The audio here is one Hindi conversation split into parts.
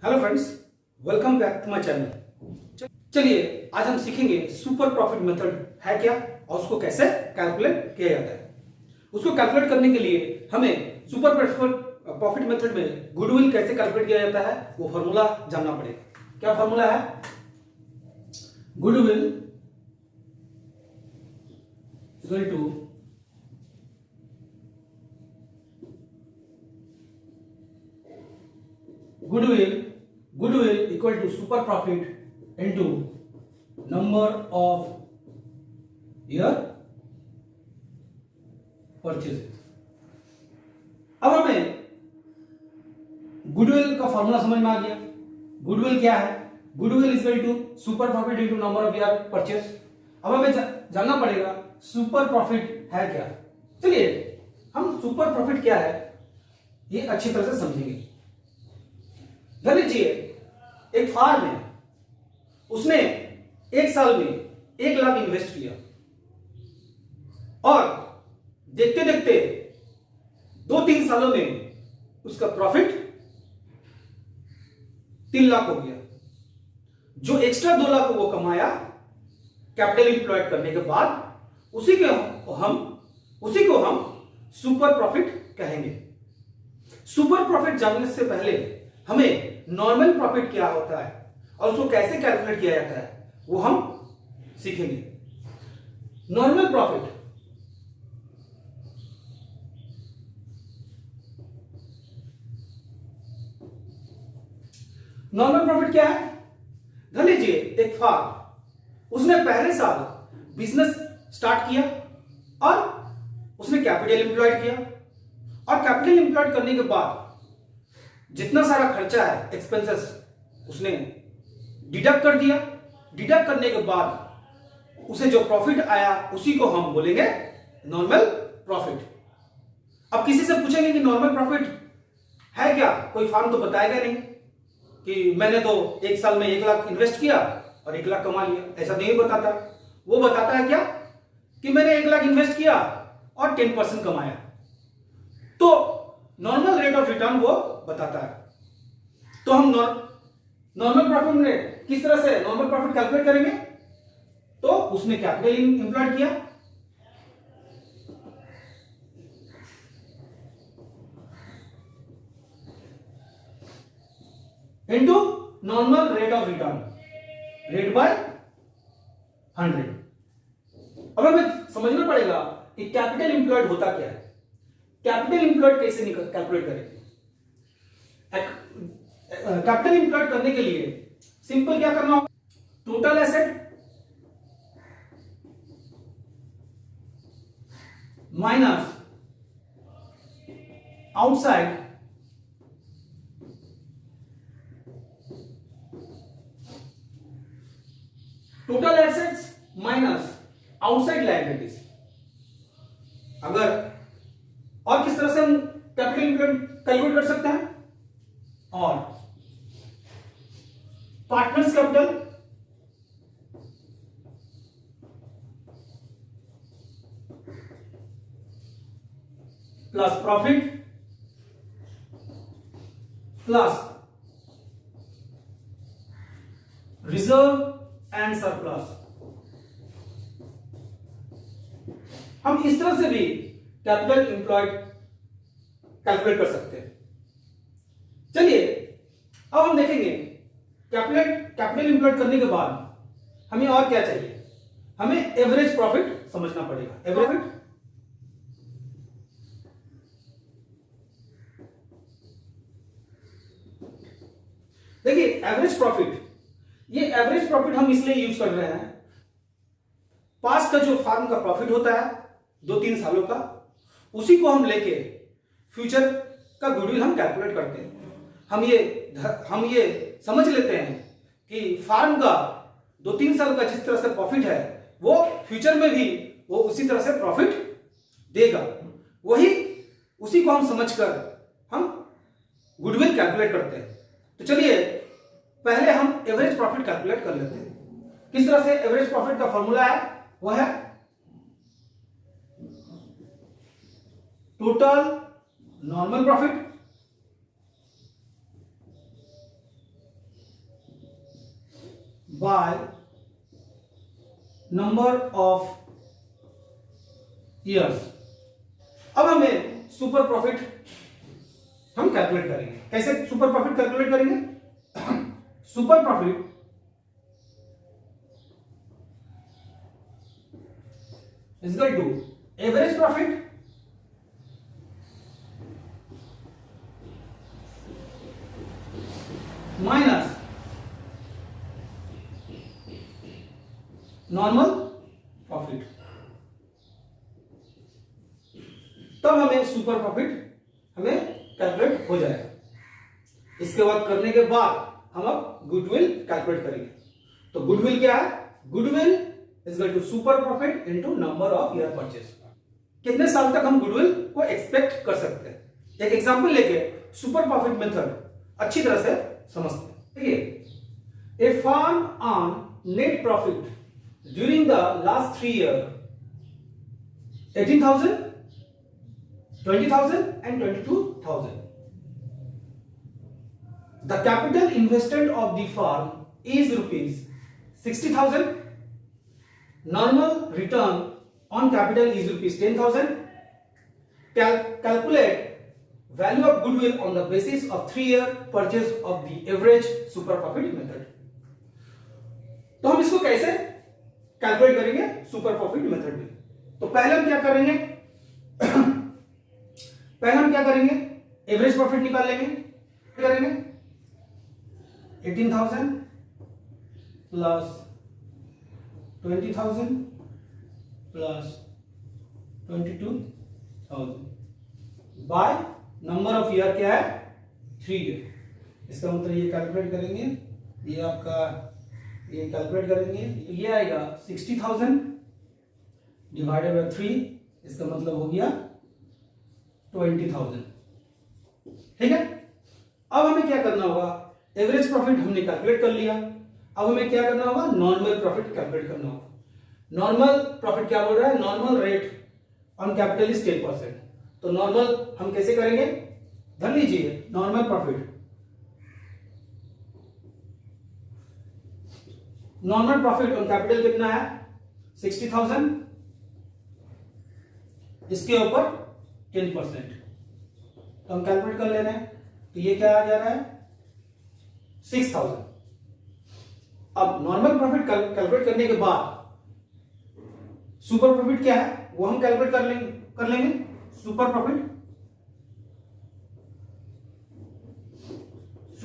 Hello friends, welcome back to my channel. चलिए आज हम सीखेंगे सुपर प्रॉफिट मेथड है क्या और उसको कैसे कैलकुलेट किया जाता है। उसको कैलकुलेट करने के लिए हमें सुपर प्रॉफिट मेथड में गुडविल कैसे कैलकुलेट किया जाता है वो फॉर्मूला जानना पड़ेगा। क्या फॉर्मूला है? Goodwill equal to goodwill equal to super profit into number of year purchases। अब हमें गुडविल का फॉर्मूला समझ में आ गया। गुडविल क्या है? Goodwill equal to super profit into number of year purchase. अब हमें जानना पड़ेगा सुपर प्रॉफिट है क्या। चलिए हम सुपर प्रॉफिट क्या है ये अच्छी तरह से समझेंगे। ध्यान दीजिए, एक फार्म है, उसने एक साल में 1 लाख इन्वेस्ट किया और देखते देखते 2-3 सालों में उसका प्रॉफिट 3 लाख हो गया। जो एक्स्ट्रा 2 लाख वो कमाया कैपिटल इंप्लॉयड करने के बाद, उसी को हम सुपर प्रॉफिट कहेंगे। सुपर प्रॉफिट जानने से पहले हमें नॉर्मल प्रॉफिट क्या होता है और उसको कैसे कैलकुलेट किया जाता है वो हम सीखेंगे। नॉर्मल प्रॉफिट क्या है? ध्यान लीजिए, एक फार्म, उसने पहले साल बिजनेस स्टार्ट किया और उसने कैपिटल इंप्लॉयड किया और कैपिटल इंप्लॉयड करने के बाद जितना सारा खर्चा है, एक्सपेंसेस, उसने डिडक्ट कर दिया। डिडक्ट करने के बाद उसे जो प्रॉफिट आया उसी को हम बोलेंगे नॉर्मल प्रॉफिट। अब किसी से पूछेंगे कि नॉर्मल प्रॉफिट है क्या, कोई फार्म तो बताएगा नहीं कि मैंने तो एक साल में 1 लाख इन्वेस्ट किया और 1 लाख कमा लिया। ऐसा नहीं बताता। वो बताता है क्या कि मैंने 1 लाख इन्वेस्ट किया और 10% कमाया। तो नॉर्मल रेट ऑफ रिटर्न वो बताता है। तो हम नॉर्मल प्रॉफिट में किस तरह से नॉर्मल प्रॉफिट कैलकुलेट करेंगे? तो उसने कैपिटल इंप्लॉयड किया, into normal rate of return, rate by 100। अब हमें समझना पड़ेगा कि कैपिटल इंप्लॉयड होता क्या है। कैपिटल इंप्लॉयड कैसे कैलकुलेट करेंगे? कैपिटल इंप्लॉयड करने के लिए सिंपल क्या करना होगा? Total asset minus outside total assets minus outside liabilities. अगर और किस तरह से हम कैपिटल इंप्लॉयड कैलकुलेट कर सकते हैं? और partners capital plus profit plus reserve and surplus. हम इस तरह से भी कैपिटल इंप्लॉयड कैलकुलेट कर सकते हैं। चलिए अब हम देखेंगे कैपिटल इंप्लॉयड करने के बाद हमें और क्या चाहिए। हमें एवरेज प्रॉफिट समझना पड़ेगा। एवरेज प्रॉफिट देखिए, एवरेज प्रॉफिट हम इसलिए यूज कर रहे हैं, पास्ट का जो फार्म का प्रॉफिट होता है 2-3 सालों का, उसी को हम लेके फ्यूचर का गुडविल हम कैलकुलेट करते हैं। हम ये समझ लेते हैं कि फार्म का 2-3 साल का जिस तरह से प्रॉफिट है वो फ्यूचर में भी वो उसी तरह से प्रॉफिट देगा। उसी को हम समझकर हम गुडविल कैलकुलेट करते हैं। तो चलिए पहले हम एवरेज प्रॉफिट कैलकुलेट कर लेते हैं। किस तरह से? एवरेज प्रॉफिट का फॉर्मूला है वो है total normal profit by number of years. अब हमें सुपर प्रॉफिट हम कैलकुलेट करेंगे। कैसे सुपर प्रॉफिट कैलकुलेट करेंगे? Super profit is equal to average profit minus normal profit. तब हमें सुपर प्रॉफिट हमें कैलकुलेट हो जाएगा। इसके बाद करने के बाद हम अब गुडविल कैलकुलेट करेंगे। तो गुडविल क्या है? Goodwill is equal to super profit into number of year purchase. कितने साल तक हम गुडविल को एक्सपेक्ट कर सकते हैं? एक एग्जांपल लेके सुपर प्रॉफिट मेथड अच्छी तरह से समझते हैं। देखिए, a firm on net profit during the last 3 years 18,000, 20,000 and 22,000. The capital invested of the firm is rupees 60,000. Normal return on capital is rupees 10,000. Calculate value of goodwill on the basis of 3-year purchase of the average super profit method. तो हम इसको कैसे कैलकुलेट करेंगे सुपर प्रॉफिट मेथड में? तो पहले हम क्या करेंगे? पहले हम क्या करेंगे? एवरेज प्रॉफिट निकाल लेंगे। क्या करेंगे? 18,000 plus 20,000 plus 22,000 bye number of year क्या है? 3 ईयर। इसका मतलब ये कैलकुलेट करेंगे, ये आपका ये कैलकुलेट करेंगे, ये आएगा 60,000 डिवाइडेड बाय 3। इसका मतलब हो गया 20,000। ठीक है। अब हमें क्या करना होगा? एवरेज प्रॉफिट हमने कैलकुलेट कर लिया। अब हमें क्या करना होगा? नॉर्मल प्रॉफिट कैलकुलेट करना होगा। नॉर्मल प्रॉफिट क्या बोल रहा है? Normal rate on capital is 10%। तो नॉर्मल हम कैसे करेंगे? धर लीजिए, नॉर्मल प्रॉफिट ऑन कैपिटल कितना है? 60,000। इसके ऊपर 10%। तो हम कैलकुलेट कर ले रहे हैं, तो ये क्या आ जा रहा है? 6,000। अब नॉर्मल प्रॉफिट कैलकुलेट करने के बाद सुपर प्रॉफिट क्या है वो हम कैलकुलेट कर लेंगे। सुपर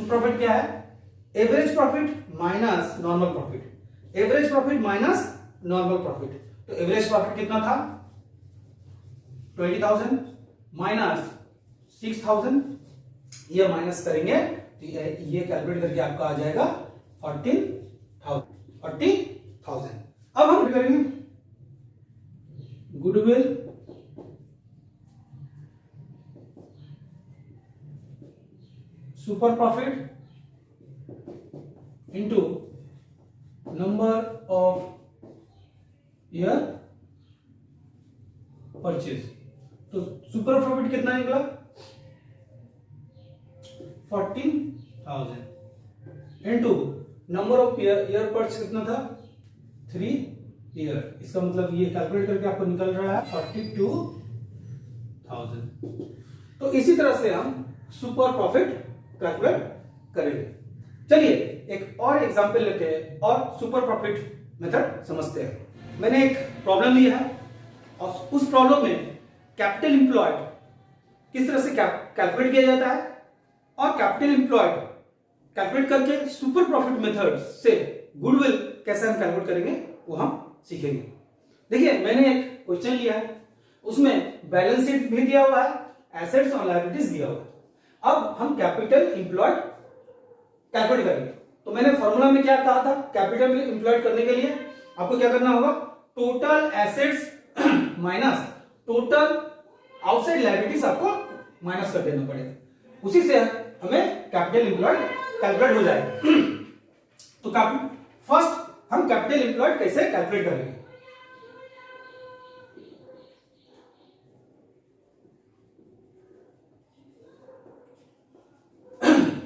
प्रॉफिट क्या है? Average profit minus normal profit. Average profit minus normal profit. तो एवरेज प्रॉफिट कितना था? 20,000 माइनस 6,000। ये माइनस करेंगे तो ये कैलकुलेट करके आपका आ जाएगा 40,000। अब हम करेंगे goodwill super profit into number of year purchase. तो सुपर प्रॉफिट कितना निकला? 14,000 into number of year purchase कितना था? 3 ईयर। इसका मतलब ये कैलकुलेट करके आपको निकल रहा है 42,000। तो इसी तरह से हम सुपर प्रॉफिट कैलकुलेट करेंगे। चलिए एक और एग्जांपल लेते हैं और सुपर प्रॉफिट मेथड समझते हैं। मैंने एक प्रॉब्लम लिया है और उस प्रॉब्लम में कैपिटल एम्प्लॉयड किस तरह से कैलकुलेट किया जाता है और कैपिटल एम्प्लॉयड कैलकुलेट करके सुपर प्रॉफिट मेथड से गुडविल कैसे हम कैलकुलेट करेंगे वो हम सीखेंगे। देखिए, मैंने एक क्वेश्चन लिया है, उसमें बैलेंस शीट भी दिया हुआ है, एसेट्स और लायबिलिटीज दिया हुआ है। अब हम कैपिटल एम्प्लॉयड कैलकुलेट करेंगे। तो मैंने फॉर्मूला में क्या कहा था? कैपिटल एम्प्लॉयड करने के लिए आपको क्या करना होगा? Total assets minus total outside liabilities आपको माइनस कर देना पड़ेगा। उसी से हमें कैपिटल एम्प्लॉयड कैलकुलेट हो जाएगा। तो फर्स्ट हम कैपिटल एम्प्लॉयड कैसे कैलकुलेट करेंगे?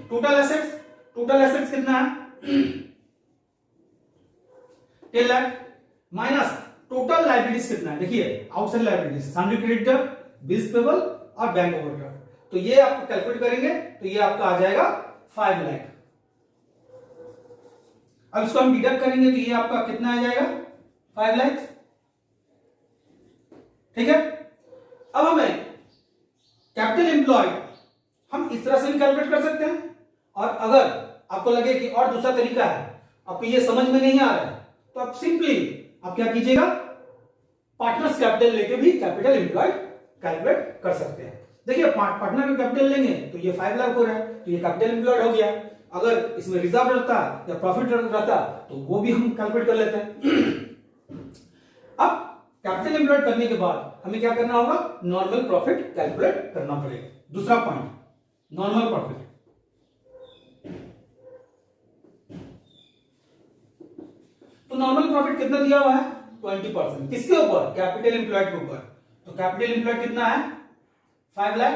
टोटल एसेट्स कितना है? 10 लाख माइनस टोटल लाइबिलिटीज कितना है, देखिए outside liabilities, sundry creditor, bills payable और बैंक ओवरड्राफ्ट, तो ये आपको कैलकुलेट करेंगे तो ये आपका आ जाएगा 5 लाख। अब इसको हम डिडक्ट करेंगे तो ये आपका कितना आ जाएगा 5 लाख। ठीक है, अब हमें कैपिटल एम्प्लॉयड हम इस तरह से भी कैलकुलेट कर सकते हैं, और अगर आपको लगे कि और दूसरा तरीका है, आपको ये समझ में नहीं आ रहा है, तो आप सिंपली आप क्या कीजिएगा, पार्टनर्स कैपिटल लेके भी कैपिटल एम्प्लॉयड कैलकुलेट कर सकते हैं। देखिए पार्टनर का कैपिटल लेंगे तो ये 5 लाख हो रहा है, तो ये कैपिटल एम्प्लॉयड हो गया। अगर इसमें रिजर्व रहता या प्रॉफिट रहता तो वो भी हम कैलकुलेट कर लेते हैं। अब कैपिटल एम्प्लॉयड करने के बाद हमें क्या करना होगा, नॉर्मल प्रॉफिट कैलकुलेट करना पड़ेगा। दूसरा पॉइंट, नॉर्मल प्रॉफिट। तो नॉर्मल प्रॉफिट कितना दिया हुआ है 20%, किसके ऊपर, कैपिटल एम्प्लॉयड के ऊपर। तो कैपिटल एम्प्लॉयड कितना है 5 लाख,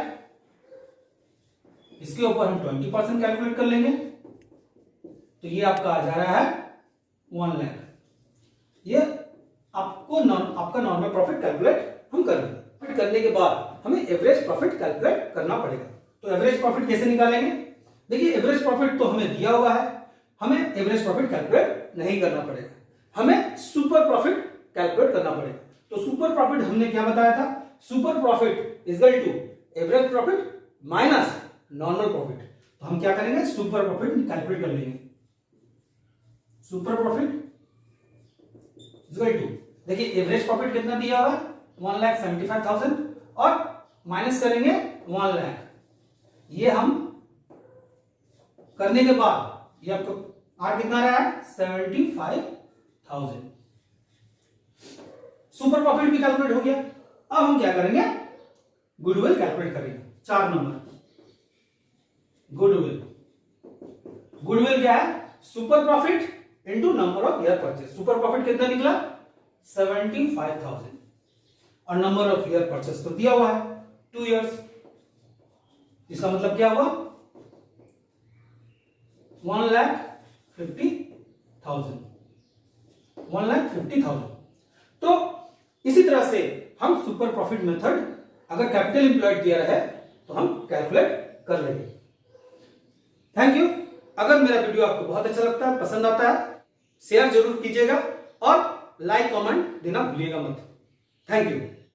इसके ऊपर हम 20% कैलकुलेट कर लेंगे तो ये आपका आ जा रहा है 1 लाख। ये आपका नॉर्मल प्रॉफिट कैलकुलेट हम करेंगे। करने के बाद हमें एवरेज प्रॉफिट कैलकुलेट करना पड़ेगा। तो एवरेज प्रॉफिट कैसे निकालेंगे, देखिए एवरेज प्रॉफिट तो हमें दिया हुआ है, हमें एवरेज प्रॉफिट कैलकुलेट नहीं करना पड़ेगा, हमें सुपर प्रॉफिट कैलकुलेट करना पड़ेगा। तो सुपर प्रॉफिट हमने क्या बताया था, super profit is equal to average profit minus normal profit. तो हम क्या करेंगे, सुपर प्रॉफिट कैलकुलेट कर लेंगे। Super profit is equal to, देखिए एवरेज प्रॉफिट कितना दिया हुआ है 1,75,000 और माइनस करेंगे 1 लाख। ये हम करने के बाद ये आपको आर कितना रहा है 75,000। सुपर प्रॉफिट भी कैलकुलेट हो गया। अब हम क्या करेंगे, गुडविल कैलकुलेट करेंगे। 4 नंबर गुडविल। गुडविल क्या है, super profit into number of year purchase. Super profit कितना निकला 75,000 और नंबर ऑफ ईयर परचेस तो दिया हुआ है 2 इयर्स। इसका मतलब क्या हुआ 1,50,000। 1,50,000। तो इसी तरह से हम सुपर प्रॉफिट मेथड अगर कैपिटल एम्प्लॉयड दिया है तो हम कैलकुलेट कर लेंगे। Thank you. अगर मेरा वीडियो आपको बहुत अच्छा लगता है, पसंद आता है, शेयर जरूर कीजिएगा और लाइक कमेंट देना भूलिएगा मत। Thank you.